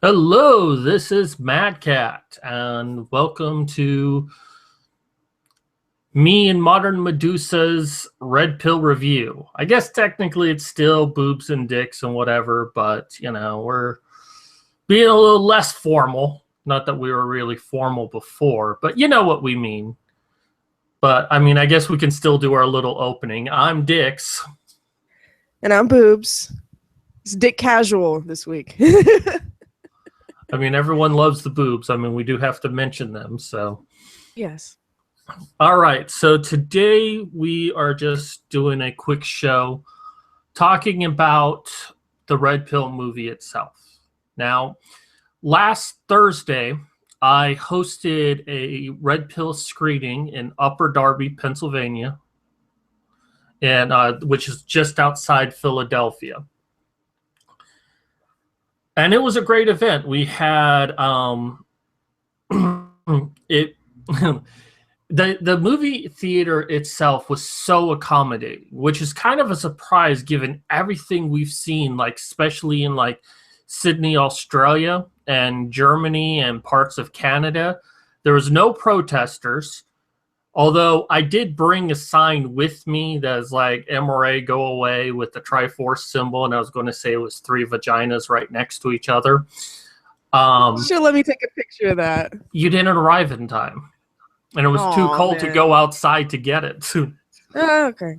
Hello, this is Mad Cat, and welcome to me and Modern Medusa's Red Pill review. I guess technically it's still boobs and dicks and whatever, but we're being a little less formal. Not that we were really formal before, but you know what we mean. But I mean, I guess we can still do our little opening. I'm Dix. And I'm Boobs. It's Dick Casual this week. I mean, everyone loves the boobs. I mean, we do have to mention them, so. Yes. All right, so today we are just doing a quick show talking about the Red Pill movie itself. Now, last Thursday, I hosted a Red Pill screening in Upper Darby, Pennsylvania, and which is just outside Philadelphia. And it was a great event. We had it. The movie theater itself was so accommodating, which is kind of a surprise given everything we've seen, like especially in like Sydney, Australia, and Germany and parts of Canada. There was no protesters, although I did bring a sign with me that is like MRA go away with the Triforce symbol, and I was going to say it was three vaginas right next to each other. Sure, let me take a picture of that. You didn't arrive in time. And it was too cold to go outside to get it. Okay.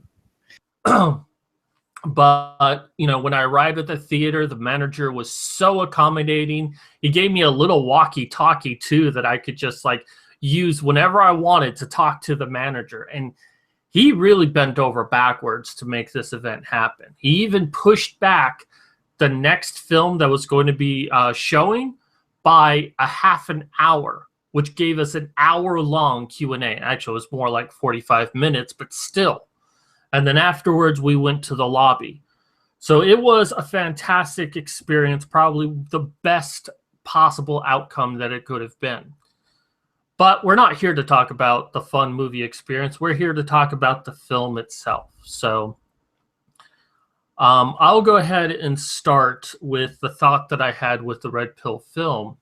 But, when I arrived at the theater, the manager was so accommodating. He gave me a little walkie-talkie, too, that I could just, use whenever I wanted to talk to the manager. And he really bent over backwards to make this event happen. He even pushed back the next film that was going to be showing by a half an hour, which gave us an hour-long Q&A. Actually, it was more like 45 minutes, but still. And then afterwards, we went to the lobby. So it was a fantastic experience, probably the best possible outcome that it could have been. But we're not here to talk about the fun movie experience. We're here to talk about the film itself. So I'll go ahead and start with the thought that I had with the Red Pill film,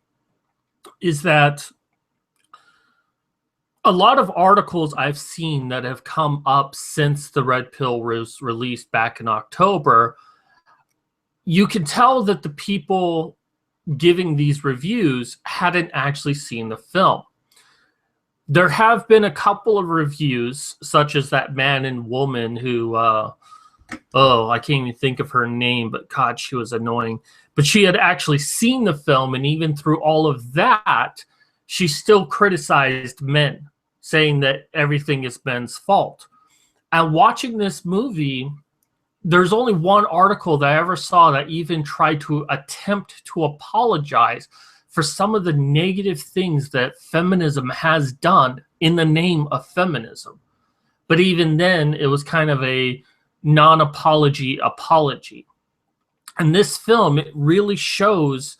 is that a lot of articles I've seen that have come up since the Red Pill was released back in October, you can tell that the people giving these reviews hadn't actually seen the film. There have been a couple of reviews, such as that man and woman who, I can't even think of her name, but God, she was annoying. But she had actually seen the film, and even through all of that, she still criticized men, saying that everything is men's fault. And watching this movie, there's only one article that I ever saw that even tried to attempt to apologize for some of the negative things that feminism has done in the name of feminism. But even then, it was kind of a non-apology apology. And this film, it really shows,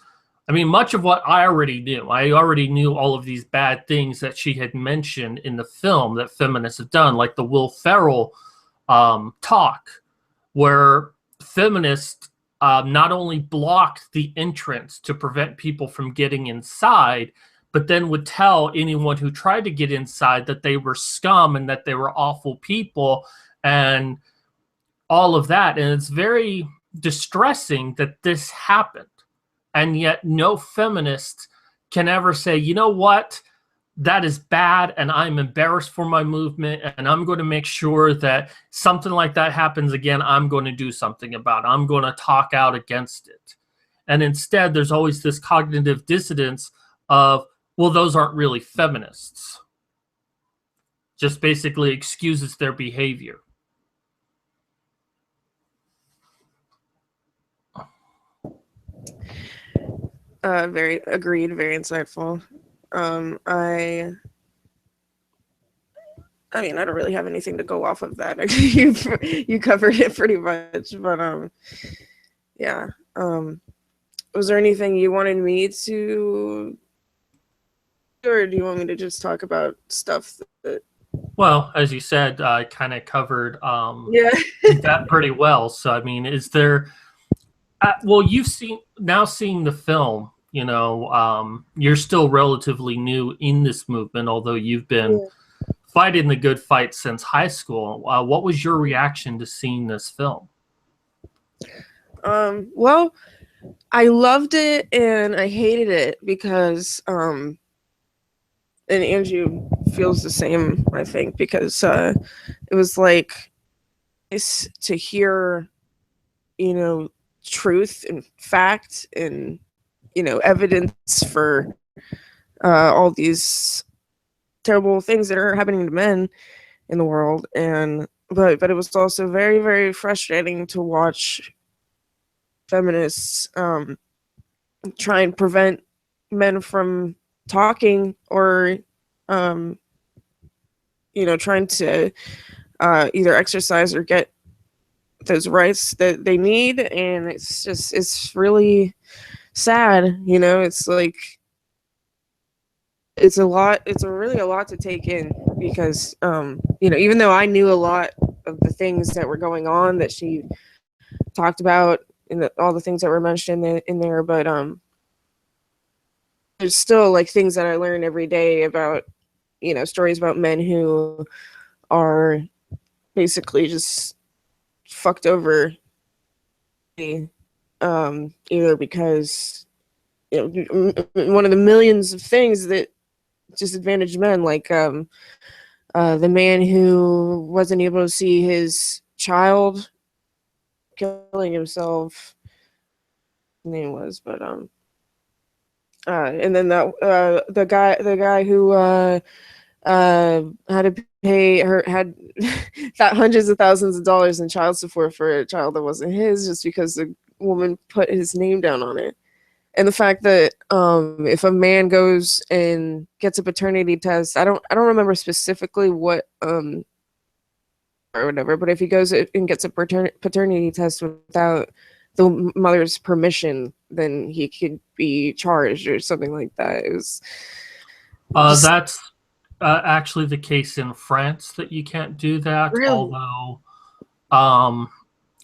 I mean, much of what I already knew. I already knew all of these bad things that she had mentioned in the film that feminists have done, like the Will Ferrell talk, where feminists not only blocked the entrance to prevent people from getting inside, but then would tell anyone who tried to get inside that they were scum and that they were awful people and all of that. And it's very distressing that this happened. And yet no feminist can ever say, you know what, that is bad and I'm embarrassed for my movement and I'm going to make sure that something like that happens again, I'm going to do something about it. I'm going to talk out against it. And instead, there's always this cognitive dissonance of, well, those aren't really feminists. Just basically excuses their behavior. Very agreed, very insightful. I mean, I don't really have anything to go off of that. You covered it pretty much, but yeah. Was there anything you wanted me to, or do you want me to just talk about stuff that? Well, as you said, I kind of covered that pretty well. So, I mean, is there? Well, you've seen the film. you're still relatively new in this movement, although you've been Yeah. fighting the good fight since high school. What was your reaction to seeing this film? Well, I loved it and I hated it because and Andrew feels the same, I think, because it was like nice to hear, truth and fact and evidence for all these terrible things that are happening to men in the world. And but it was also very, very frustrating to watch feminists try and prevent men from talking or trying to either exercise or get those rights that they need. And it's really sad. It's like it's really a lot to take in because even though I knew a lot of the things that were going on that she talked about and all the things that were mentioned in there, but there's still like things that I learn every day about stories about men who are basically just fucked over, either because one of the millions of things that disadvantaged men, like the man who wasn't able to see his child killing himself, his name was, but and then the guy who had to pay her had hundreds of thousands of dollars in child support for a child that wasn't his, just because the woman put his name down on it. And the fact that if a man goes and gets a paternity test, I don't remember specifically what or whatever, but if he goes and gets a paternity test without the mother's permission, then he could be charged or something like that. It was That's actually the case in France, that you can't do that. really, Although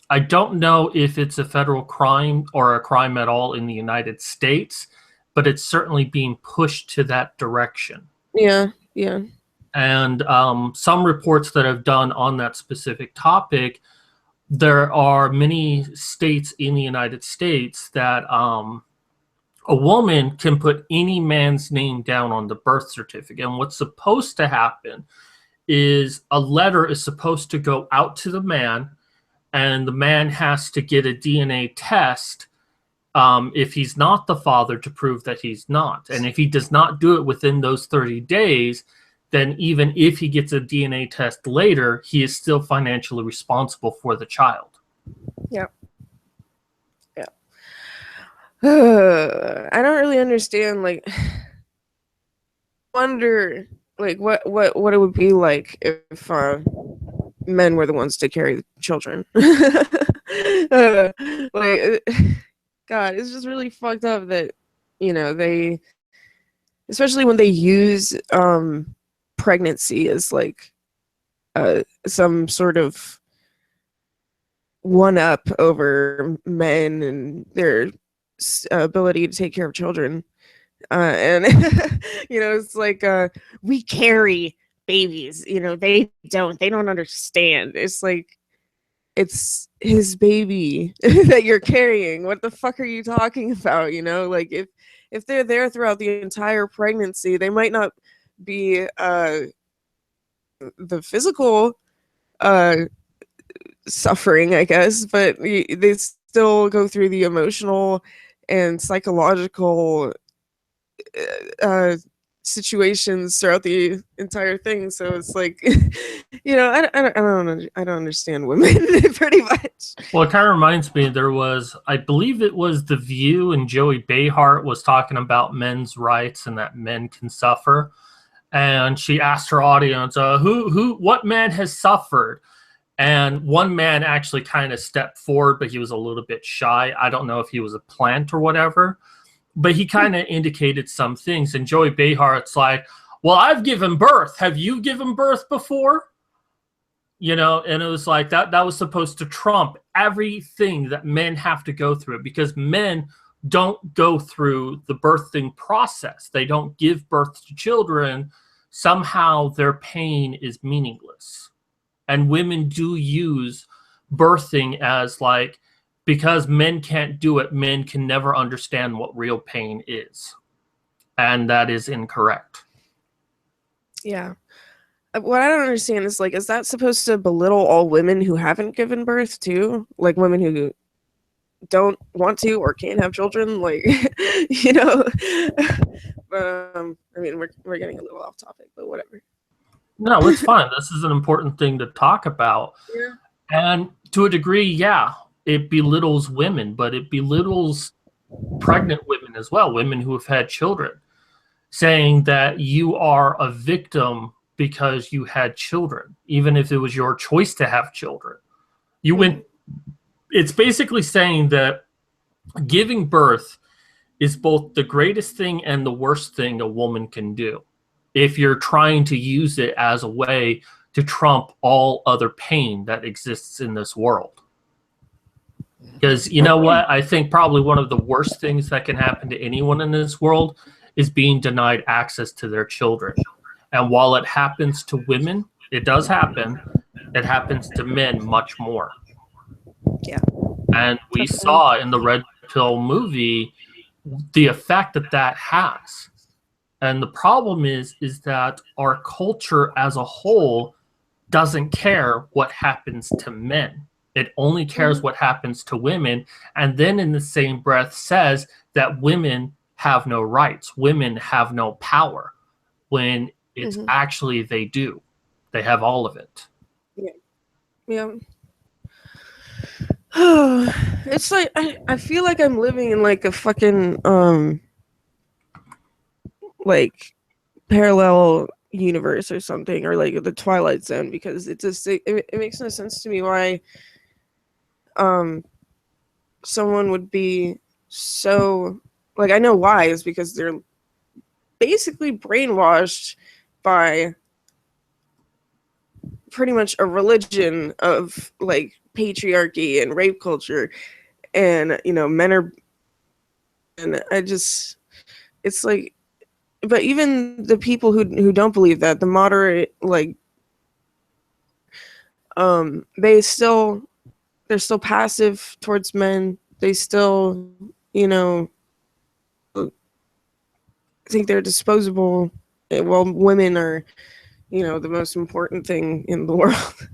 I don't know if it's a federal crime or a crime at all in the United States, but it's certainly being pushed to that direction. yeah. And some reports that I've done on that specific topic, there are many states in the United States that a woman can put any man's name down on the birth certificate. And what's supposed to happen is a letter is supposed to go out to the man, and the man has to get a DNA test if he's not the father, to prove that he's not. And if he does not do it within those 30 days, then even if he gets a DNA test later, he is still financially responsible for the child. Yeah. I don't really understand, like, wonder like what it would be like if men were the ones to carry the children. Like, God, it's just really fucked up that they, especially when they use pregnancy as like some sort of one up over men and their ability to take care of children, and it's like we carry babies, they don't understand. It's like, it's his baby that you're carrying. What the fuck are you talking about? Like, if they're there throughout the entire pregnancy, they might not be the physical suffering, I guess, but they still go through the emotional and psychological situations throughout the entire thing. So it's like, I don't understand women pretty much. Well, it kind of reminds me, there was, I believe it was The View, and Joey Behar was talking about men's rights and that men can suffer. And she asked her audience, what man has suffered? And one man actually kind of stepped forward, but he was a little bit shy. I don't know if he was a plant or whatever, but he kind of indicated some things. And Joey Behar, it's like, well, I've given birth. Have you given birth before? And it was like that was supposed to trump everything that men have to go through, because men don't go through the birthing process. They don't give birth to children. Somehow their pain is meaningless. And women do use birthing as like, because men can't do it, men can never understand what real pain is. And that is incorrect. Yeah. What I don't understand is, like, is that supposed to belittle all women who haven't given birth too? Like women who don't want to or can't have children, like, you know? But I mean, we're getting a little off topic, but whatever. No, it's fine. This is an important thing to talk about. Yeah. And to a degree, yeah, it belittles women, but it belittles pregnant women as well, women who have had children, saying that you are a victim because you had children, even if it was your choice to have children. You went. It's basically saying that giving birth is both the greatest thing and the worst thing a woman can do if you're trying to use it as a way to trump all other pain that exists in this world. Because you know what? I think probably one of the worst things that can happen to anyone in this world is being denied access to their children. And while it happens to women, it does happen, it happens to men much more. Yeah. And we saw in the Red Pill movie the effect that that has. And the problem is that our culture as a whole doesn't care what happens to men. It only cares what happens to women. And then in the same breath says that women have no rights. Women have no power, when it's actually they do. They have all of it. Yeah. Yeah. It's like I feel like I'm living in like a fucking like parallel universe or something, or like the Twilight Zone, because it just it makes no sense to me why someone would be so, like, I know why, is because they're basically brainwashed by pretty much a religion of like patriarchy and rape culture, and you know, men are, and I just, it's like, but even the people who don't believe that, the moderate, like, they're still passive towards men. They still, you know, think they're disposable, while women are, you know, the most important thing in the world.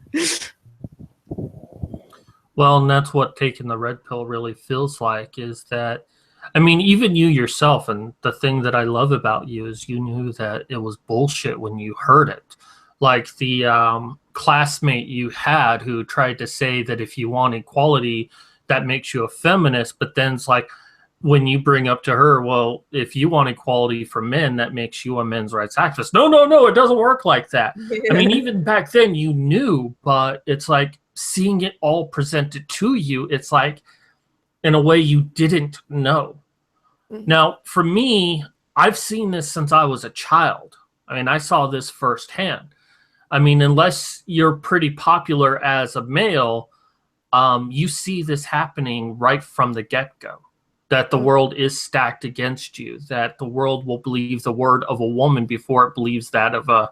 Well, and that's what taking the red pill really feels like, is that, I mean, even you yourself, and the thing that I love about you is you knew that it was bullshit when you heard it. Like the classmate you had who tried to say that if you want equality, that makes you a feminist, but then it's like, when you bring up to her, well, if you want equality for men, that makes you a men's rights activist. No, it doesn't work like that. I mean, even back then you knew, but it's like seeing it all presented to you, it's like in a way you didn't know. Now, for me, I've seen this since I was a child. I mean, I saw this firsthand. I mean, unless you're pretty popular as a male, you see this happening right from the get-go. That the world is stacked against you, that the world will believe the word of a woman before it believes that of a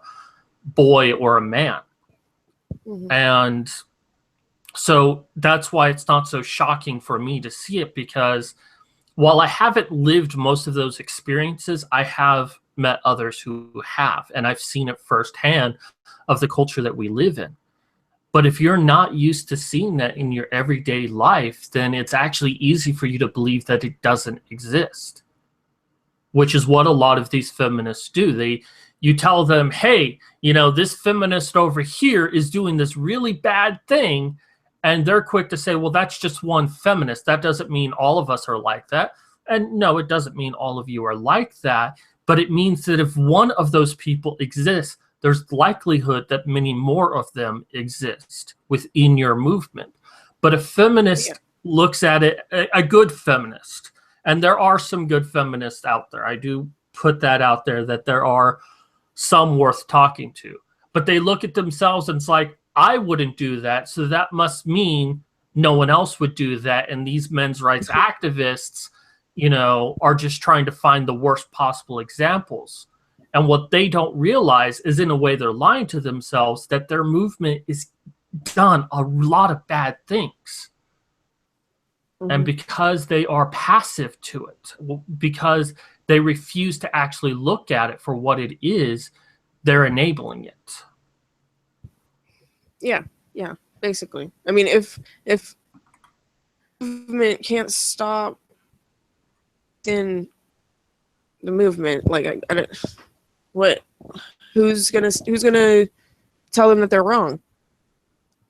boy or a man. And so that's why it's not so shocking for me to see it, because while I haven't lived most of those experiences, I have met others who have, and I've seen it firsthand of the culture that we live in. But if you're not used to seeing that in your everyday life, then it's actually easy for you to believe that it doesn't exist, which is what a lot of these feminists do. You tell them, hey, you know, this feminist over here is doing this really bad thing, and they're quick to say, well, that's just one feminist. That doesn't mean all of us are like that. And no, it doesn't mean all of you are like that, but it means that if one of those people exists, there's likelihood that many more of them exist within your movement. But a feminist looks at it, a good feminist, and there are some good feminists out there. I do put that out there, that there are some worth talking to. But they look at themselves and it's like, I wouldn't do that, so that must mean no one else would do that. And these men's rights activists, are just trying to find the worst possible examples. And what they don't realize is, in a way, they're lying to themselves, that their movement is done a lot of bad things. Mm-hmm. And because they are passive to it, because they refuse to actually look at it for what it is, they're enabling it. Yeah, basically. I mean, if movement can't stop in the movement, like I don't, who's gonna tell them that they're wrong?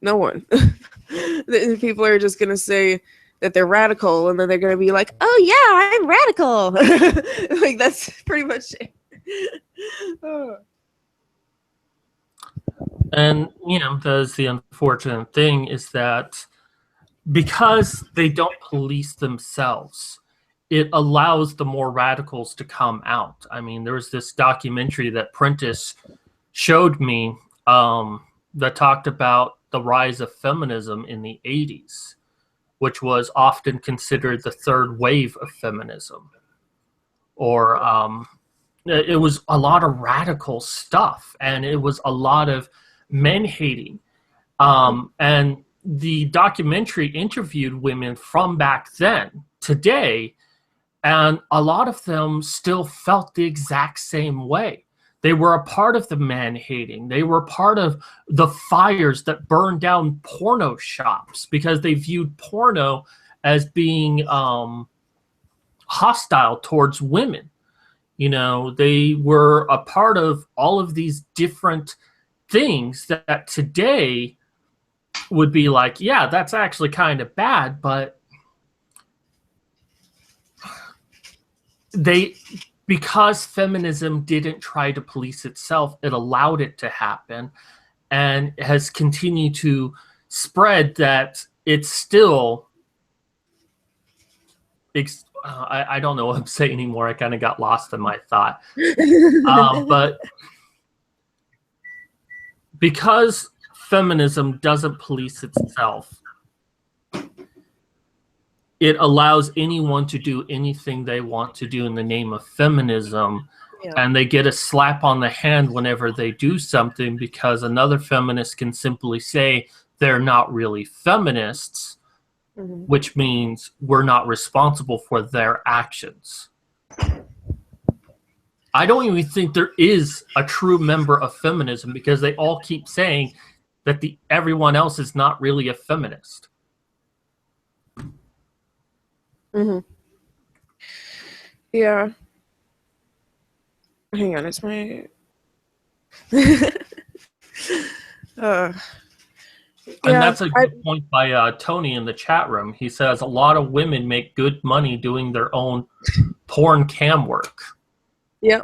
No one. The people are just gonna say that they're radical, and then they're gonna be like, "Oh yeah, I'm radical." Like, that's pretty much it. And that's the unfortunate thing, is that because they don't police themselves, it allows the more radicals to come out. I mean, there was this documentary that Prentice showed me that talked about the rise of feminism in the 80s, which was often considered the third wave of feminism. Or it was a lot of radical stuff, and it was a lot of men hating. And the documentary interviewed women from back then, today, and a lot of them still felt the exact same way. They were a part of the man hating. They were part of the fires that burned down porno shops because they viewed porno as being hostile towards women. They were a part of all of these different things that today would be like, yeah, that's actually kind of bad, but because feminism didn't try to police itself, it allowed it to happen, and has continued to spread that it's still I don't know what I'm saying anymore. I kind of got lost in my thought. But because feminism doesn't police itself, it allows anyone to do anything they want to do in the name of feminism. Yeah. And they get a slap on the hand whenever they do something, because another feminist can simply say they're not really feminists, which means we're not responsible for their actions. I don't even think there is a true member of feminism, because they all keep saying that everyone else is not really a feminist. Yeah. Hang on, it's my and that's a good point by Tony in the chat room. He says a lot of women make good money doing their own porn cam work. Yeah.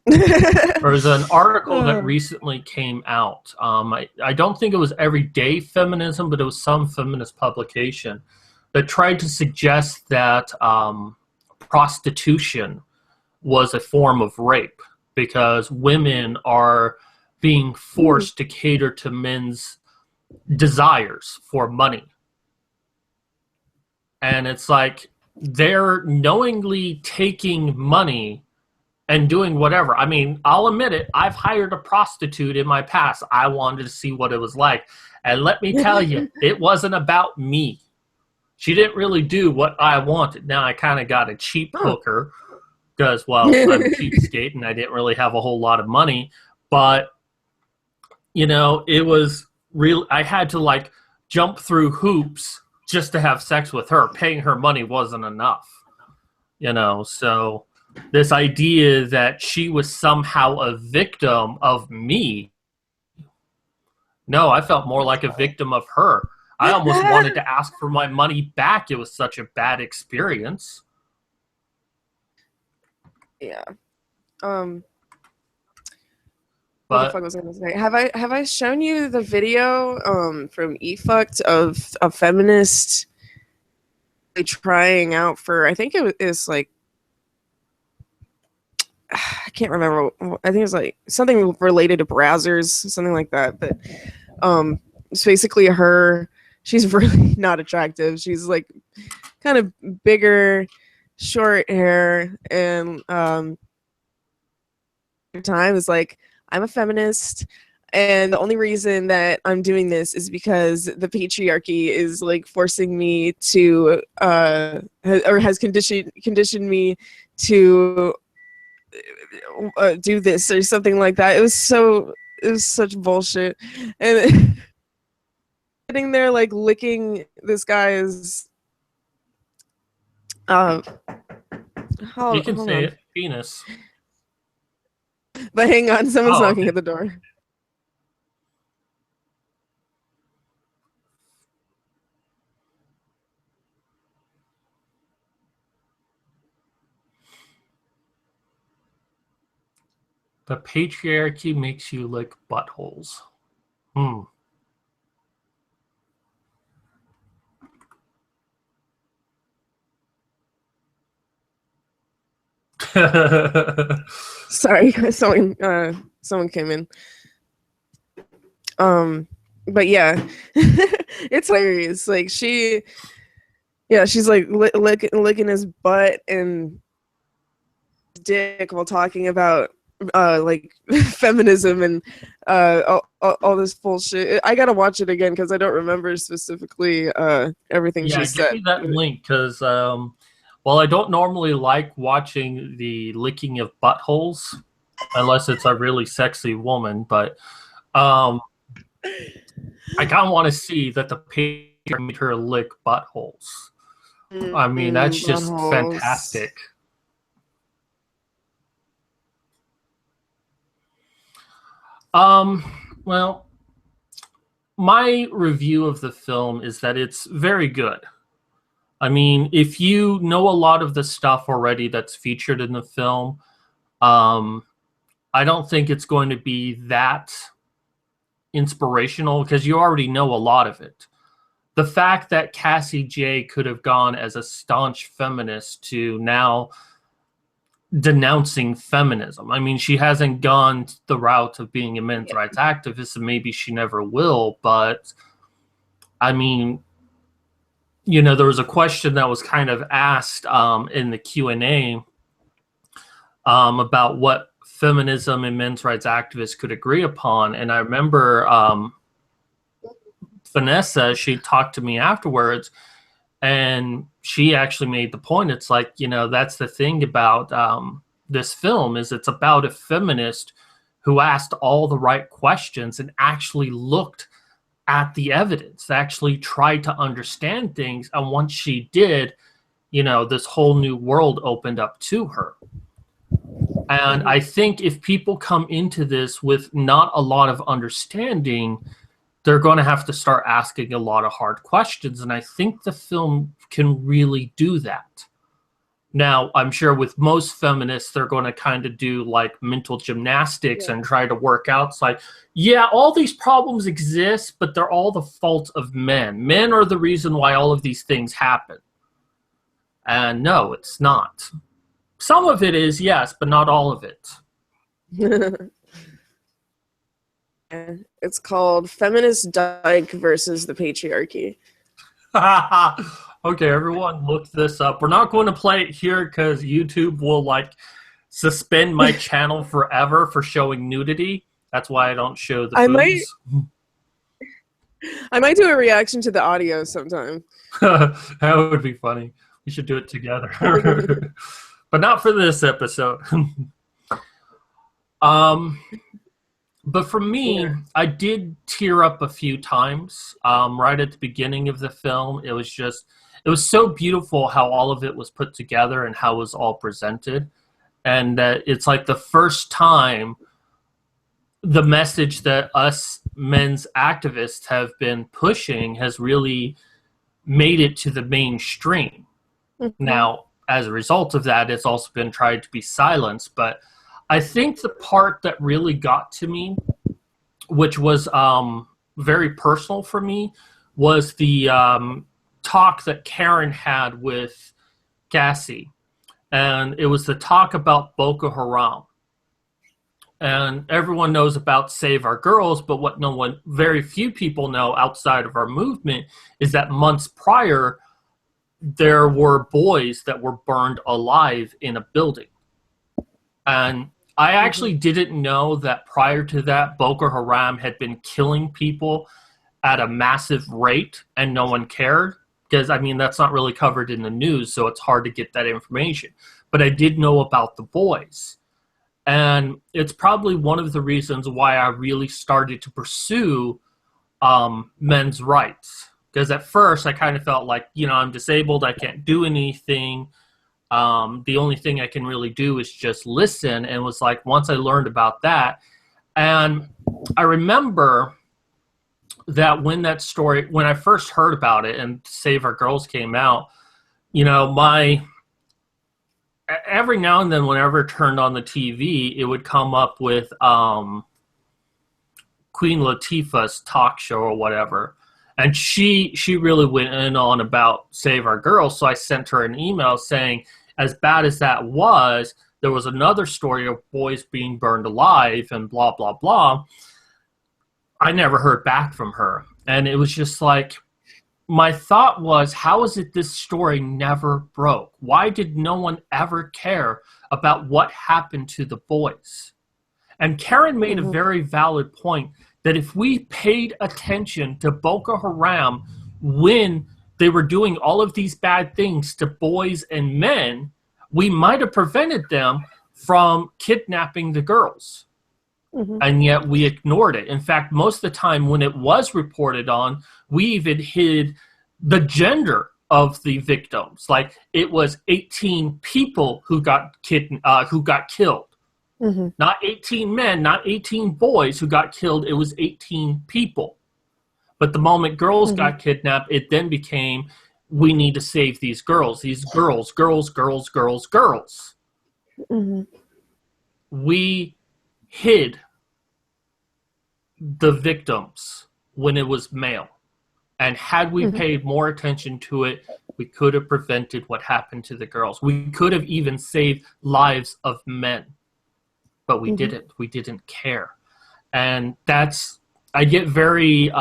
There's an article that recently came out. I don't think it was Everyday Feminism, but it was some feminist publication that tried to suggest that prostitution was a form of rape, because women are being forced to cater to men's desires for money. And it's like they're knowingly taking money and doing whatever. I mean, I'll admit it, I've hired a prostitute in my past. I wanted to see what it was like. And let me tell you, it wasn't about me. She didn't really do what I wanted. Now, I kind of got a cheap hooker because, well, I'm a cheapskate and I didn't really have a whole lot of money. But, it was real. I had to jump through hoops just to have sex with her. Paying her money wasn't enough, so this idea that she was somehow a victim of me. No, I felt more like a victim of her. I almost wanted to ask for my money back. It was such a bad experience. Yeah. What the fuck was I gonna say? Have I shown you the video from eFucked of a feminist trying out for, I think it was like, I can't remember. I think it was like something related to browsers, something like that. But it's basically her she's really not attractive. She's like kind of bigger, short hair, and time is like, I'm a feminist, and the only reason that I'm doing this is because the patriarchy is like forcing me to or has conditioned me to do this or something like that. It was such bullshit. And sitting there like licking this guy's uh You can hold say on. it. Penis. But hang on, someone's Oh, knocking okay. at the door. The patriarchy makes you lick buttholes. Hmm. Sorry, someone came in. But yeah, it's hilarious. Like she's like licking his butt and dick while talking about like feminism and all this bullshit. I gotta watch it again because I don't remember specifically everything she Yeah, give said. me that link because while I don't normally like watching the licking of buttholes, unless it's a really sexy woman, but um, I kind of want to see that the patriarchy made her lick buttholes. I mean, that's just Buttholes. fantastic. Um, well, my review of the film is that it's very good. I mean, if you know a lot of the stuff already that's featured in the film, um, I don't think it's going to be that inspirational because you already know a lot of it. The fact that Cassie J could have gone as a staunch feminist to now denouncing feminism. I mean, she hasn't gone the route of being a men's rights activist, and maybe she never will, but I mean, you know, there was a question that was kind of asked in the Q&A about what feminism and men's rights activists could agree upon. And I remember Vanessa, she talked to me afterwards, and she actually made the point. It's like, you know, that's the thing about this film is it's about a feminist who asked all the right questions and actually looked at the evidence, actually tried to understand things. And once she did, you know, this whole new world opened up to her. And I think if people come into this with not a lot of understanding, they're going to have to start asking a lot of hard questions. And I think the film can really do that. Now, I'm sure with most feminists, they're going to kind of do like mental gymnastics and try to work out. It's like, yeah, all these problems exist, but they're all the fault of men. Men are the reason why all of these things happen. And no, it's not. Some of it is, yes, but not all of it. It's called Feminist Dyke versus the Patriarchy. Okay, everyone look this up. We're not going to play it here because YouTube will like suspend my channel forever for showing nudity. That's why I don't show the boobs. I might do a reaction to the audio sometime. That would be funny. We should do it together. But not for this episode. But for me, I did tear up a few times right at the beginning of the film. It was so beautiful how all of it was put together and how it was all presented. And it's like the first time the message that us men's activists have been pushing has really made it to the mainstream. Mm-hmm. Now, as a result of that, it's also been tried to be silenced. But I think the part that really got to me, which was very personal for me, was the talk that Karen had with Cassie. And it was the talk about Boko Haram. And everyone knows about Save Our Girls, but what very few people know outside of our movement is that months prior, there were boys that were burned alive in a building. And I actually didn't know that prior to that, Boko Haram had been killing people at a massive rate and no one cared. Because, I mean, that's not really covered in the news, so it's hard to get that information. But I did know about the boys. And it's probably one of the reasons why I really started to pursue men's rights. Because at first I kind of felt like, I'm disabled, I can't do anything. The only thing I can really do is just listen. And it was like, once I learned about that, and I remember that when I first heard about it and Save Our Girls came out, every now and then whenever it turned on the TV, it would come up with Queen Latifah's talk show or whatever. And she really went in on about Save Our Girls. So I sent her an email saying, as bad as that was, there was another story of boys being burned alive and blah, blah, blah. I never heard back from her. And it was just like, my thought was, how is it this story never broke? Why did no one ever care about what happened to the boys? And Karen made a very valid point that if we paid attention to Boko Haram when they were doing all of these bad things to boys and men, we might have prevented them from kidnapping the girls. And yet we ignored it. In fact, most of the time when it was reported on, we even hid the gender of the victims. Like, it was 18 people who got killed. Not 18 men, not 18 boys who got killed. It was 18 people. But the moment girls got kidnapped, it then became, we need to save these girls. These girls. We hid the victims when it was male. And had we paid more attention to it, we could have prevented what happened to the girls. We could have even saved lives of men. But we didn't. We didn't care. And I get very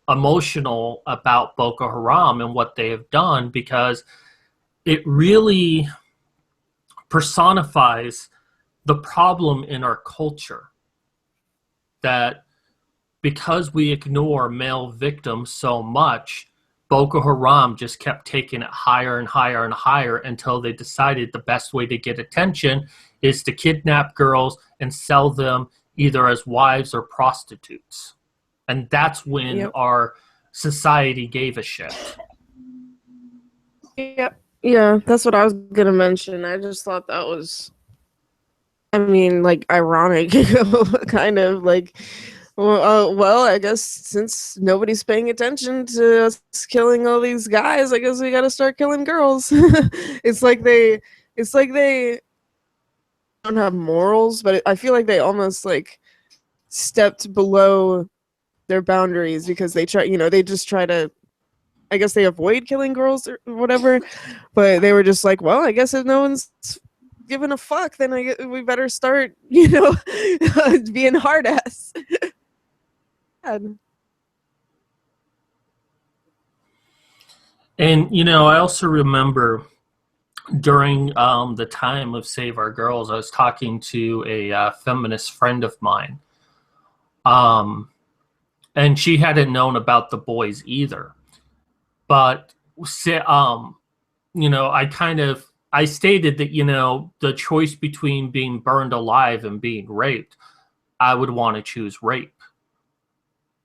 emotional about Boko Haram and what they have done, because it really personifies the problem in our culture, that because we ignore male victims so much, Boko Haram just kept taking it higher and higher and higher until they decided the best way to get attention is to kidnap girls and sell them either as wives or prostitutes. And that's when our society gave a shit. Yeah, that's what I was going to mention. I just thought that was, ironic, kind of like, well, I guess since nobody's paying attention to us killing all these guys, I guess we got to start killing girls. It's like they don't have morals, but I feel like they almost like stepped below their boundaries because they just try to, I guess they avoid killing girls or whatever, but they were just like, well, I guess if no one's giving a fuck, then we better start, being hard ass. And, I also remember during the time of Save Our Girls, I was talking to a feminist friend of mine. And she hadn't known about the boys either. But, I stated that, the choice between being burned alive and being raped, I would want to choose rape.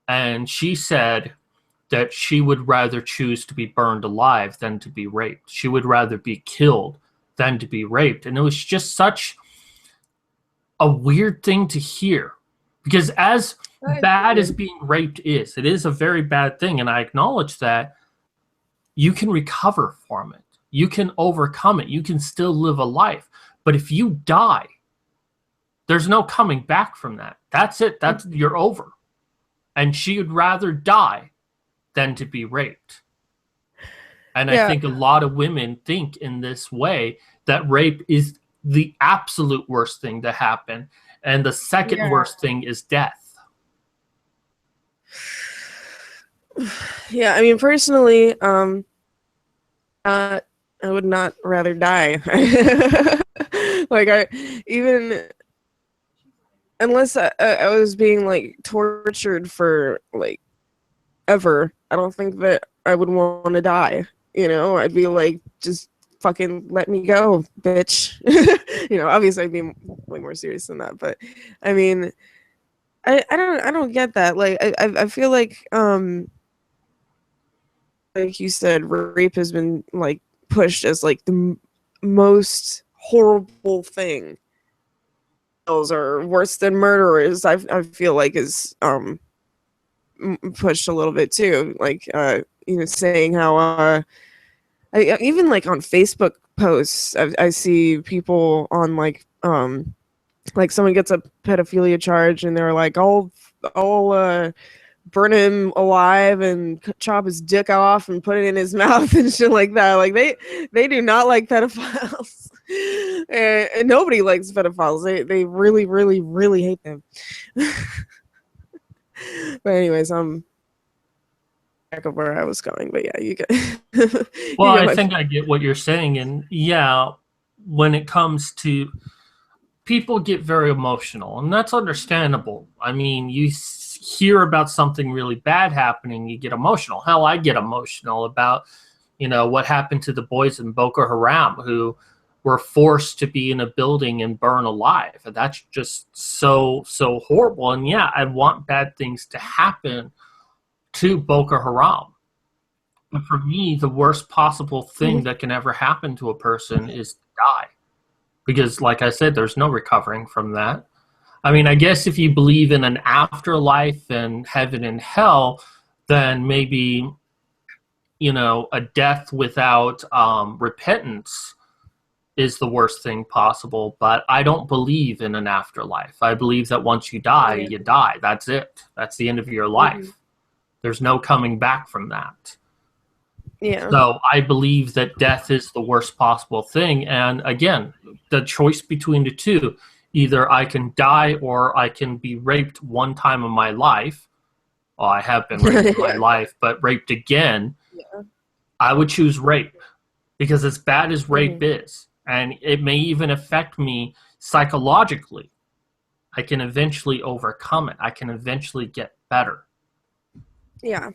And she said that she would rather choose to be burned alive than to be raped. She would rather be killed than to be raped. And it was just such a weird thing to hear. Because as bad as being raped is, it is a very bad thing, and I acknowledge that, you can recover from it. You can overcome it. You can still live a life. But if you die, there's no coming back from that. That's it. You're over. And she would rather die than to be raped. And I think a lot of women think in this way, that rape is the absolute worst thing to happen. And the second Yeah. worst thing is death. Yeah, I mean, personally, I would not rather die. Like, I even unless I was being like tortured for like ever, I don't think that I would want to die. You know, I'd be like, just fucking let me go, bitch. You know, obviously I'd be way more serious than that, but I mean, I don't get that. Like, I feel like you said, rape has been like pushed as like the most horrible thing. Those are worse than murderers. I feel like is pushed a little bit too. Like you know, saying how even like on Facebook posts, I see people on like someone gets a pedophilia charge and they're like, I'll burn him alive and chop his dick off and put it in his mouth and shit like that. Like they do not like pedophiles. And nobody likes pedophiles. They really, really, really hate them. But anyways, back of where I was going. But yeah, you get you Well, get I my think I get what you're saying. And yeah, when it comes to people get very emotional, and that's understandable. I mean, you hear about something really bad happening, you get emotional. Hell, I get emotional about, what happened to the boys in Boko Haram who were forced to be in a building and burn alive. And that's just so, so horrible. And yeah, I want bad things to happen to Boko Haram. But for me, the worst possible thing that can ever happen to a person is to die. Because, like I said, there's no recovering from that. I mean, I guess if you believe in an afterlife and heaven and hell, then maybe, a death without repentance is the worst thing possible. But I don't believe in an afterlife. I believe that once you die, you die. That's it. That's the end of your life. There's no coming back from that. Yeah. So I believe that death is the worst possible thing. And again, the choice between the two, either I can die or I can be raped one time in my life. Well, I have been raped in my life, but raped again. Yeah. I would choose rape because as bad as rape is, and it may even affect me psychologically, I can eventually overcome it. I can eventually get better. Yeah.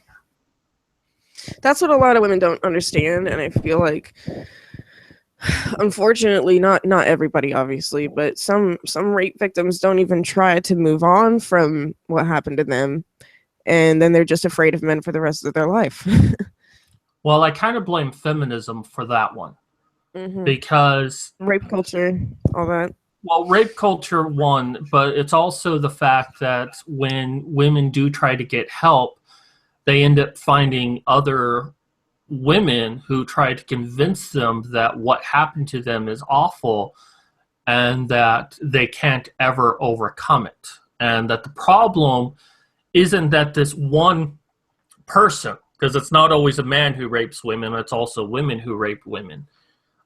That's what a lot of women don't understand, and I feel like, unfortunately, not everybody, obviously, but some rape victims don't even try to move on from what happened to them, and then they're just afraid of men for the rest of their life. Well, I kind of blame feminism for that one, because rape culture, all that. Well, rape culture, one, but it's also the fact that when women do try to get help, they end up finding other women who try to convince them that what happened to them is awful and that they can't ever overcome it. And that the problem isn't that this one person, because it's not always a man who rapes women, it's also women who rape women.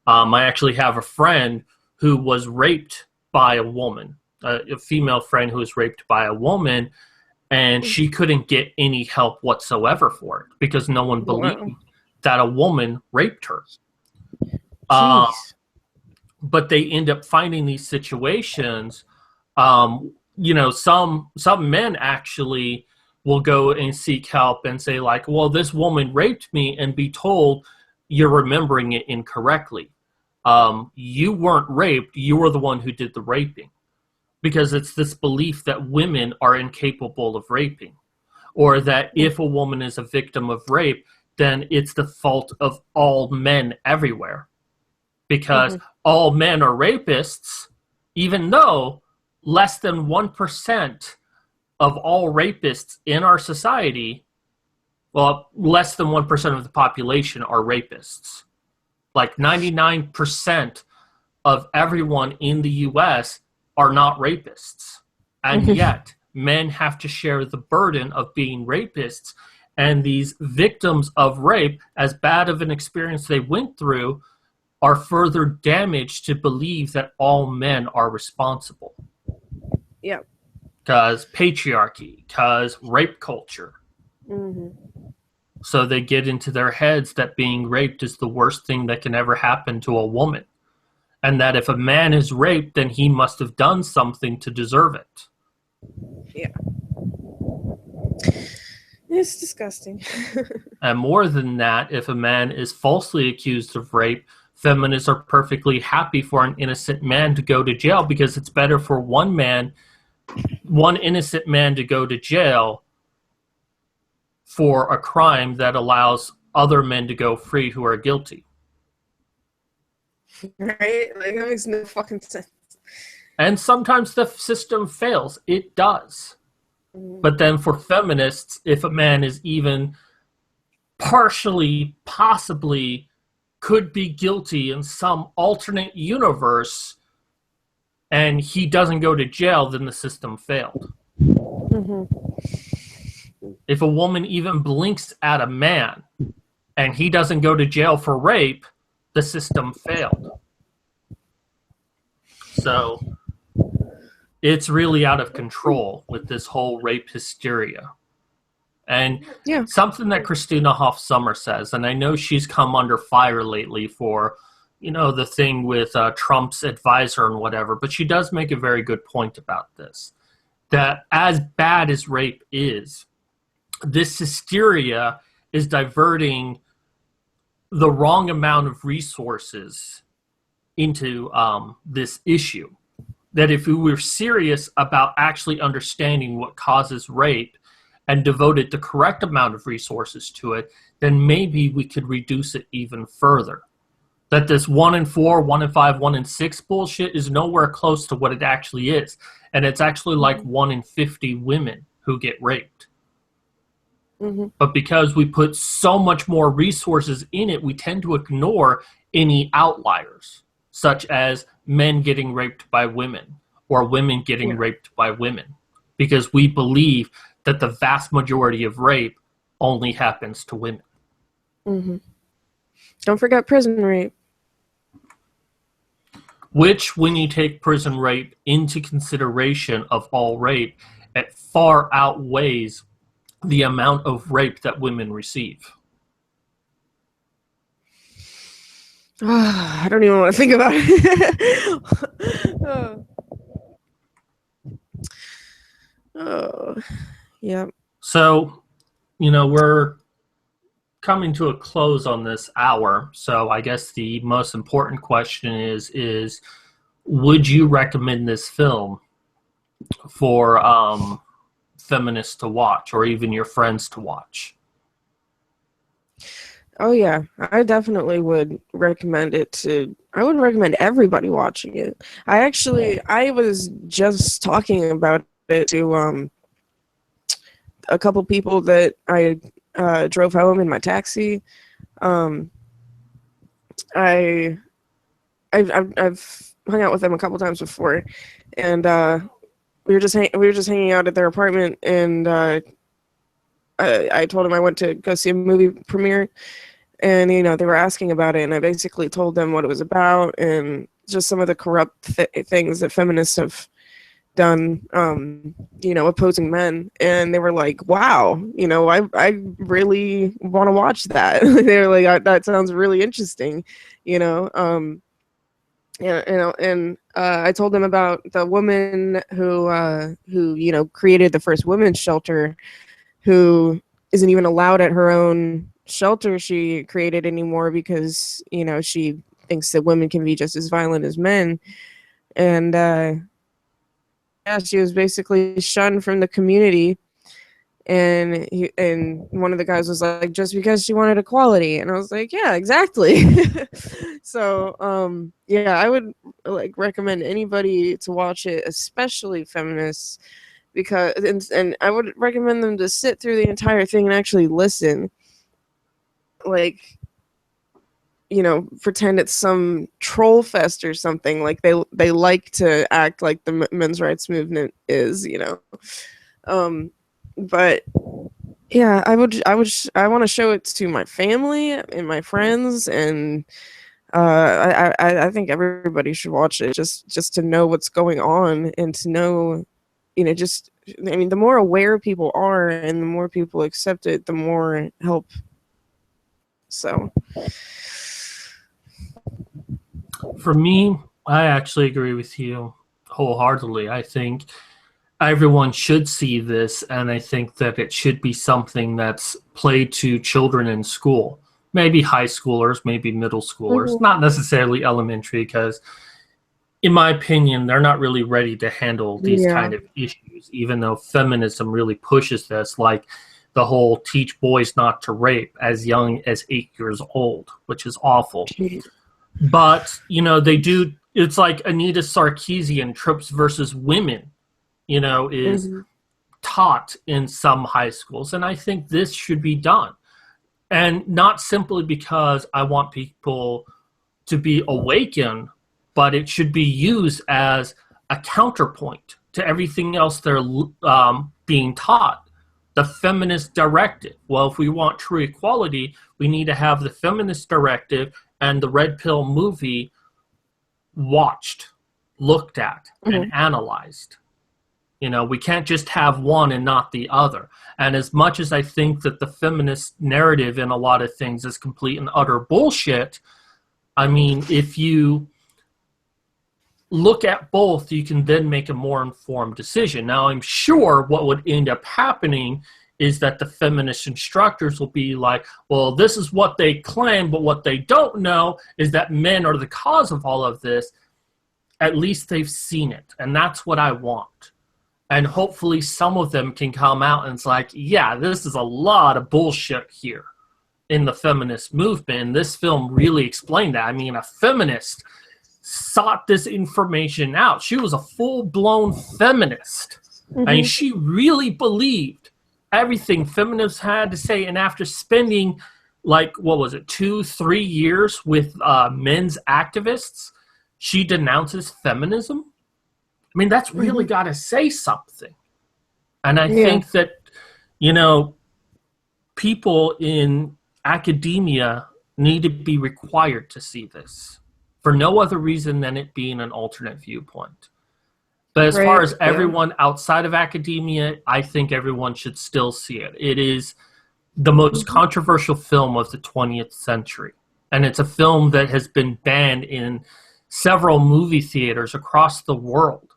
I actually have a friend who was raped by a woman, a female friend who was raped by a woman, and she couldn't get any help whatsoever for it because no one believed that a woman raped her. But they end up finding these situations. Some men actually will go and seek help and say, like, well, this woman raped me, and be told, you're remembering it incorrectly. You weren't raped. You were the one who did the raping. Because it's this belief that women are incapable of raping, or that if a woman is a victim of rape, then it's the fault of all men everywhere. Because all men are rapists, even though less than 1% of all rapists in our society, well, less than 1% of the population are rapists. Like 99% of everyone in the U.S. are not rapists. And yet, men have to share the burden of being rapists. And these victims of rape, as bad of an experience they went through, are further damaged to believe that all men are responsible. Yeah. Because patriarchy, because rape culture. So they get into their heads that being raped is the worst thing that can ever happen to a woman. And that if a man is raped, then he must have done something to deserve it. Yeah. It's disgusting. And more than that, if a man is falsely accused of rape, feminists are perfectly happy for an innocent man to go to jail because it's better for one innocent man to go to jail for a crime that allows other men to go free who are guilty. Right? Like, that makes no fucking sense. And sometimes the system fails. It does. But then for feminists, if a man is even partially, possibly, could be guilty in some alternate universe and he doesn't go to jail, then the system failed. If a woman even blinks at a man and he doesn't go to jail for rape, the system failed. So it's really out of control with this whole rape hysteria. And something that Christina Hoff Sommer says, and I know she's come under fire lately for, the thing with Trump's advisor and whatever, but she does make a very good point about this, that as bad as rape is, this hysteria is diverting the wrong amount of resources into this issue. That if we were serious about actually understanding what causes rape and devoted the correct amount of resources to it, then maybe we could reduce it even further. That this 1 in 4, 1 in 5, 1 in 6 bullshit is nowhere close to what it actually is. And it's actually like 1 in 50 women who get raped. But because we put so much more resources in it, we tend to ignore any outliers, such as men getting raped by women or women getting raped by women, because we believe that the vast majority of rape only happens to women. Don't forget prison rape. Which, when you take prison rape into consideration of all rape, it far outweighs the amount of rape that women receive. I don't even want to think about it. Yeah. So, we're coming to a close on this hour. So I guess the most important question is would you recommend this film for feminists to watch, or even your friends to watch? Oh yeah, I definitely would recommend it to. I would recommend everybody watching it. I was just talking about it to a couple people that I drove home in my taxi. I've hung out with them a couple times before, and we were just hanging out at their apartment, and I told them I went to go see a movie premiere, and they were asking about it, and I basically told them what it was about and just some of the corrupt things that feminists have done, opposing men, and they were like, "Wow, I really want to watch that." They were like, "That sounds really interesting," and I told them about the woman who created the first women's shelter, who isn't even allowed at her own shelter she created anymore because she thinks that women can be just as violent as men, and she was basically shunned from the community. And one of the guys was like, just because she wanted equality. And I was like, yeah, exactly. So I would recommend anybody to watch it, especially feminists, because and I would recommend them to sit through the entire thing and actually listen. Pretend it's some troll fest or something. Like they like to act like the men's rights movement is, but yeah, I want to show it to my family and my friends, and I think everybody should watch it just to know what's going on and to know just, I mean, the more aware people are and the more people accept it, the more help. So For me, I actually agree with you wholeheartedly. I think everyone should see this, and I think that it should be something that's played to children in school. Maybe high schoolers, maybe middle schoolers, not necessarily elementary, because in my opinion, they're not really ready to handle these yeah. kind of issues, even though feminism really pushes this, like the whole teach boys not to rape as young as 8 years old, which is awful. Jeez. But, they do, it's like Anita Sarkeesian, Tropes versus Women, is taught in some high schools. And I think this should be done. And not simply because I want people to be awakened, but it should be used as a counterpoint to everything else they're being taught. The feminist directive. Well, if we want true equality, we need to have the feminist directive and the Red Pill movie watched, looked at, and analyzed. We can't just have one and not the other. And as much as I think that the feminist narrative in a lot of things is complete and utter bullshit, I mean, if you look at both, you can then make a more informed decision. Now, I'm sure what would end up happening is that the feminist instructors will be like, well, this is what they claim, but what they don't know is that men are the cause of all of this. At least they've seen it, and that's what I want. And hopefully some of them can come out and it's like, yeah, this is a lot of bullshit here in the feminist movement. And this film really explained that. I mean, a feminist sought this information out. She was a full-blown feminist. I mean, she really believed everything feminists had to say. And after spending, 2-3 years with men's activists, she denounces feminism. I mean, that's really got to say something. And I think that, people in academia need to be required to see this for no other reason than it being an alternate viewpoint. But as far as everyone outside of academia, I think everyone should still see it. It is the most controversial film of the 20th century. And it's a film that has been banned in several movie theaters across the world.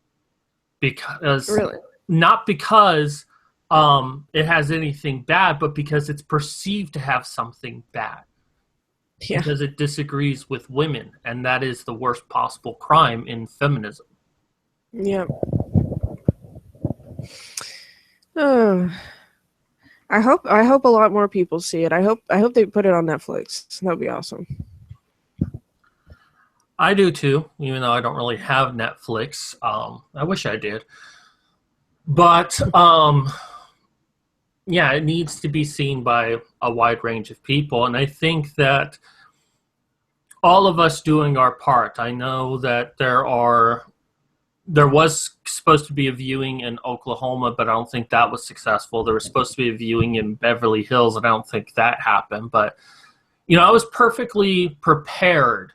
Because not because it has anything bad, but because it's perceived to have something bad. Yeah. Because it disagrees with women, and that is the worst possible crime in feminism. Yeah. I hope a lot more people see it. I hope they put it on Netflix. That'd be awesome. I do too, even though I don't really have Netflix. I wish I did. But yeah, it needs to be seen by a wide range of people. And I think that all of us doing our part, I know that there was supposed to be a viewing in Oklahoma, but I don't think that was successful. There was supposed to be a viewing in Beverly Hills, and I don't think that happened. But, I was perfectly prepared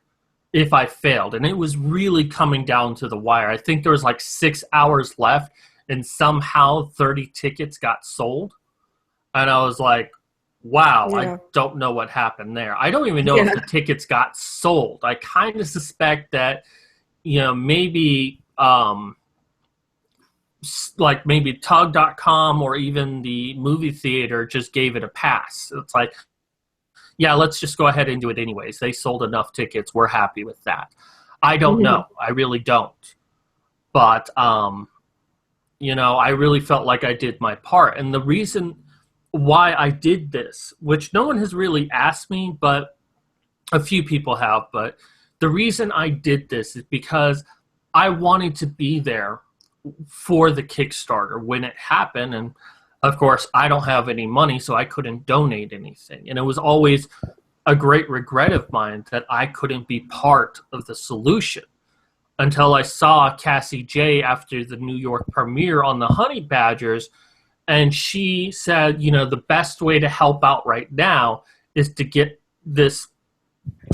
if I failed. And it was really coming down to the wire. I think there was 6 hours left, and somehow 30 tickets got sold. And I was like, wow, I don't know what happened there. I don't even know if the tickets got sold. I kind of suspect that, maybe maybe tug.com or even the movie theater just gave it a pass. It's like, yeah, let's just go ahead and do it anyways. They sold enough tickets. We're happy with that. I don't know. I really don't. But, I really felt like I did my part. And the reason why I did this, which no one has really asked me, but a few people have, but the reason I did this is because I wanted to be there for the Kickstarter when it happened. And of course, I don't have any money, so I couldn't donate anything. And it was always a great regret of mine that I couldn't be part of the solution until I saw Cassie J after the New York premiere on the Honey Badgers. And she said, the best way to help out right now is to get this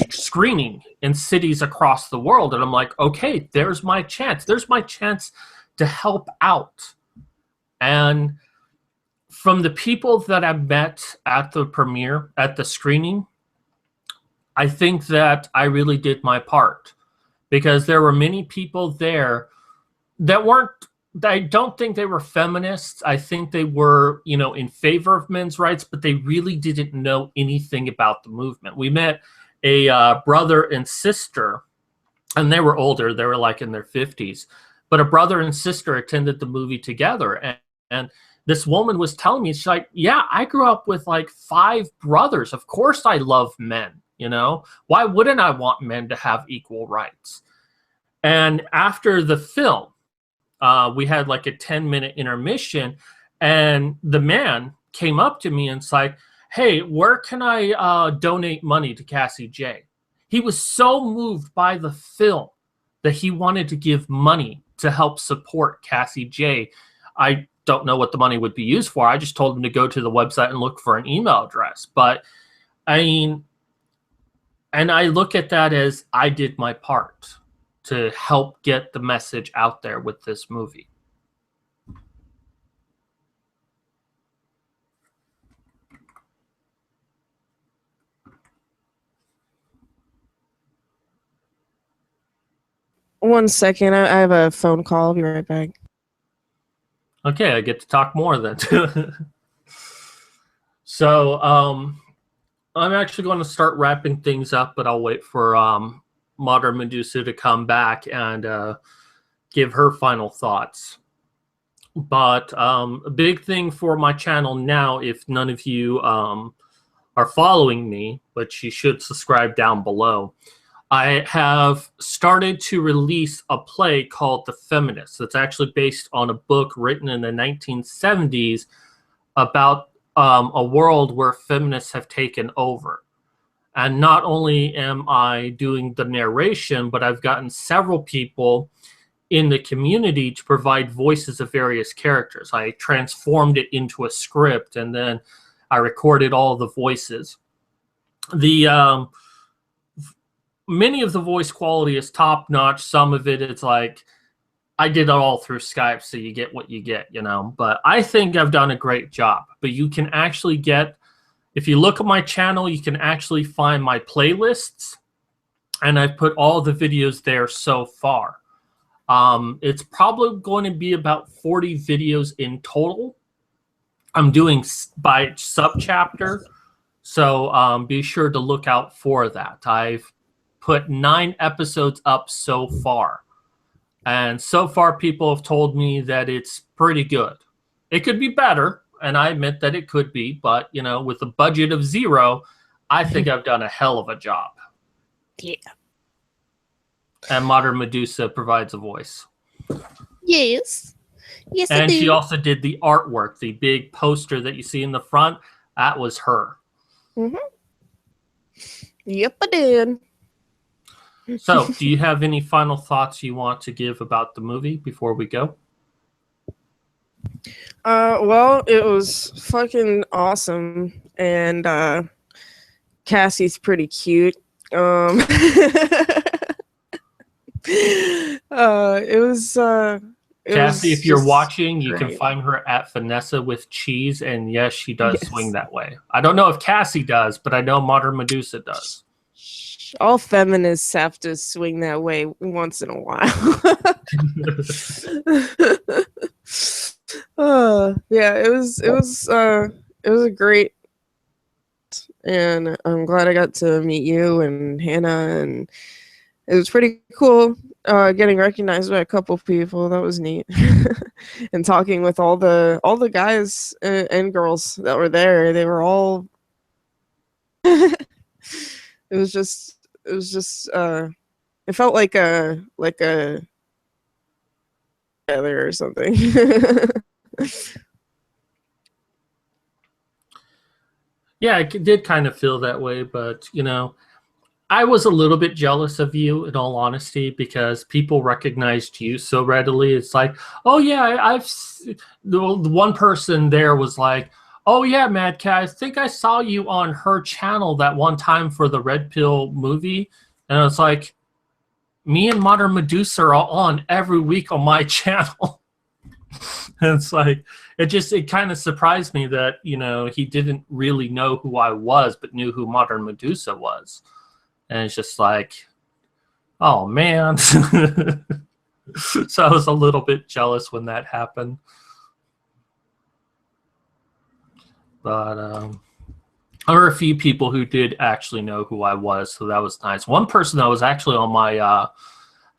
screening in cities across the world. And I'm like, okay, there's my chance. There's my chance to help out And from the people that I met at the premiere, at the screening, I think that I really did my part, because there were many people there that weren't, I don't think they were feminists. I think they were, you know, in favor of men's rights, but they really didn't know anything about the movement. We met a brother and sister, and they were older. They were like in their 50s, but a brother and sister attended the movie together. And this woman was telling me, she's like, yeah, I grew up with like 5 brothers. Of course I love men, you know? Why wouldn't I want men to have equal rights? And after the film, we had like a 10-minute intermission, and the man came up to me and it's like, hey, where can I donate money to Cassie J? He was so moved by the film that he wanted to give money to help support Cassie J. I don't know what the money would be used for. I just told him to go to the website and look for an email address. But I mean, and I look at that as I did my part to help get the message out there with this movie. One second, I have a phone call. I'll be right back. Okay, I get to talk more then. So I'm actually going to start wrapping things up, but I'll wait for Modern Medusa to come back and give her final thoughts. But a big thing for my channel now, if none of you are following me, but you should subscribe down below, I have started to release a play called The Feminist. It's actually based on a book written in the 1970s about a world where feminists have taken over. And not only am I doing the narration, but I've gotten several people in the community to provide voices of various characters. I transformed it into a script, and then I recorded all the voices. The many of the voice quality is top notch. Some of it, it's like I did it all through Skype, so you get what you get, you know. But I think I've done a great job. But you can actually get, if you look at my channel, you can actually find my playlists, and I've put all the videos there so far. It's probably going to be about 40 videos in total. I'm doing by subchapter, so be sure to look out for that. I've put 9 episodes up so far, and so far people have told me that it's pretty good. It could be better, and I admit that it could be, but you know, with a budget of 0, I think I've done a hell of a job. Yeah. And Modern Medusa provides a voice. Yes. Yes, and I do. she also did the artwork, the big poster that you see in the front. That was her. Mm-hmm. Yep, I did. So, do you have any final thoughts you want to give about the movie before we go? Well, it was fucking awesome, and Cassie's pretty cute. It was Cassie, if you're watching, you great. can find her at Vanessa with Cheese, and yes, she does Yes. swing that way. I don't know if Cassie does, but I know Modern Medusa does. All feminists have to swing that way once in a while. Yeah, it was a great, and I'm glad I got to meet you and Hannah, and it was pretty cool getting recognized by a couple of people. That was neat. And talking with all the guys and girls that were there. They were all it felt like a together or something. Yeah, it did kind of feel that way, but you know, I was a little bit jealous of you, in all honesty, because people recognized you so readily. It's like, oh yeah, the one person there was like, oh yeah, Mad Cat, I think I saw you on her channel that one time for the Red Pill movie, and it's like, me and Modern Medusa are on every week on my channel. And it's like it kind of surprised me that, you know, he didn't really know who I was, but knew who Modern Medusa was. And it's just like, oh man. So I was a little bit jealous when that happened. But there were a few people who did actually know who I was, so that was nice. One person that was actually on my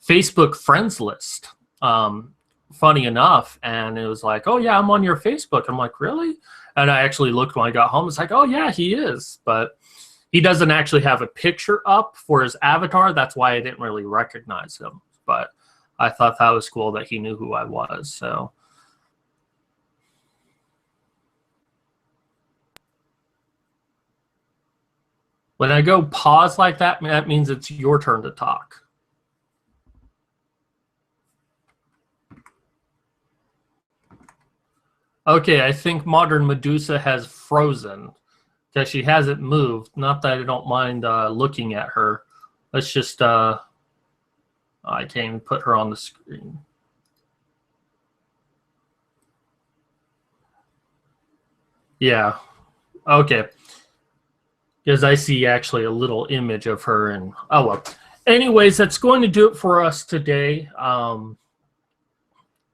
Facebook friends list, funny enough, and it was like, oh yeah, I'm on your Facebook. I'm like, really? And I actually looked when I got home. It's like, oh yeah, he is, but he doesn't actually have a picture up for his avatar. That's why I didn't really recognize him. But I thought that was cool that he knew who I was. So when I go pause like that, that means it's your turn to talk. Okay, I think Modern Medusa has frozen because she hasn't moved. Not that I don't mind looking at her. Let's just, I can't even put her on the screen. Yeah, okay. Because I see actually a little image of her, and oh well. Anyways, that's going to do it for us today.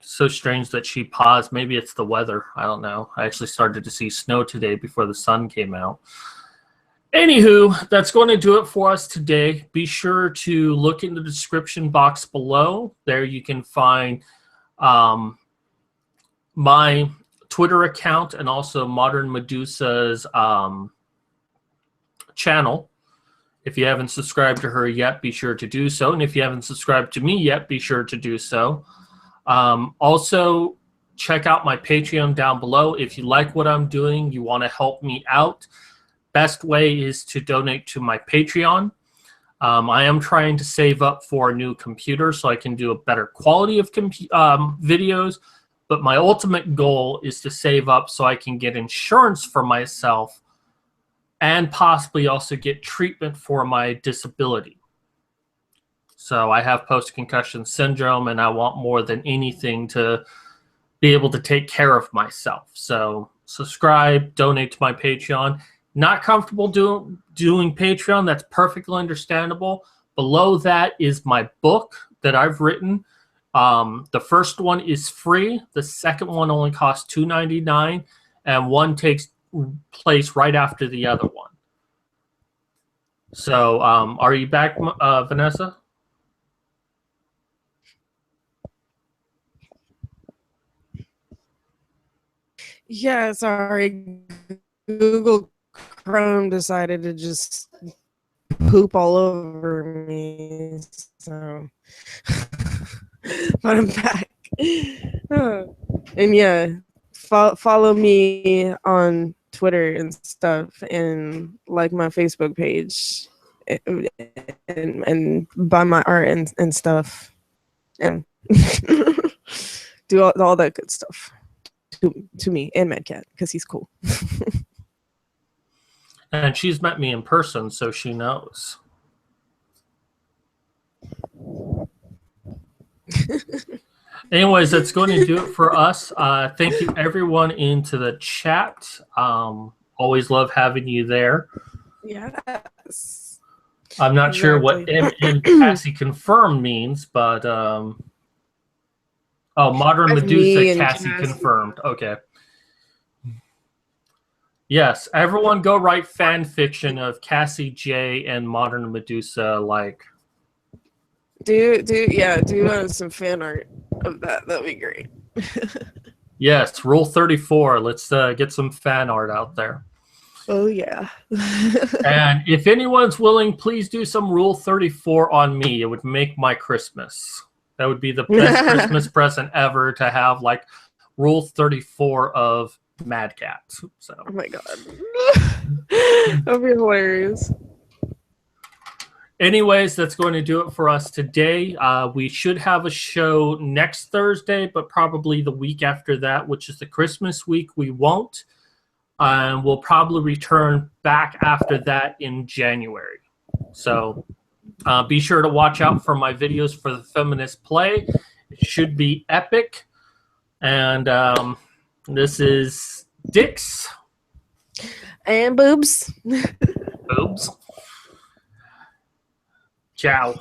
So strange that she paused. Maybe it's the weather. I don't know. I actually started to see snow today before the sun came out. Anywho, that's going to do it for us today. Be sure to look in the description box below. There you can find my Twitter account and also Modern Medusa's channel. If you haven't subscribed to her yet, be sure to do so. And if you haven't subscribed to me yet, be sure to do so. Also, check out my Patreon down below. If you like what I'm doing, you want to help me out, best way is to donate to my Patreon. I am trying to save up for a new computer so I can do a better quality of videos. But my ultimate goal is to save up so I can get insurance for myself and possibly also get treatment for my disability. So I have post-concussion syndrome, and I want more than anything to be able to take care of myself. So subscribe, donate to my Patreon. Not comfortable doing Patreon, that's perfectly understandable. Below that is my book that I've written. The first one is free. The second one only costs $2.99, and one takes place right after the other one. So are you back, Vanessa? Yeah, sorry. Google Chrome decided to just poop all over me. So, but I'm back. And yeah, follow me on Twitter and stuff, and like my Facebook page, and buy my art and stuff, and do all that good stuff to me and Madcat because he's cool. And she's met me in person, so she knows. Anyways, that's going to do it for us. Thank you, everyone, into the chat. Always love having you there. Yes. I'm not sure what M Cassie confirmed means, but oh, Modern Medusa Cassie confirmed. Okay. Yes, everyone go write fan fiction of Cassie J and Modern Medusa. Like, do some fan art of that. That'd be great. yes, Rule 34. Let's get some fan art out there. Oh yeah. And if anyone's willing, please do some Rule 34 on me. It would make my Christmas. That would be the best Christmas present ever, to have like Rule 34 of Mad Cat. So. Oh my god. That'd be hilarious. Anyways, that's going to do it for us today. We should have a show next Thursday, but probably the week after that, which is the Christmas week, we won't. We'll probably return back after that in January. So be sure to watch out for my videos for the Feminist Play. It should be epic. And this is Dix. And boobs. Boobs. Ciao.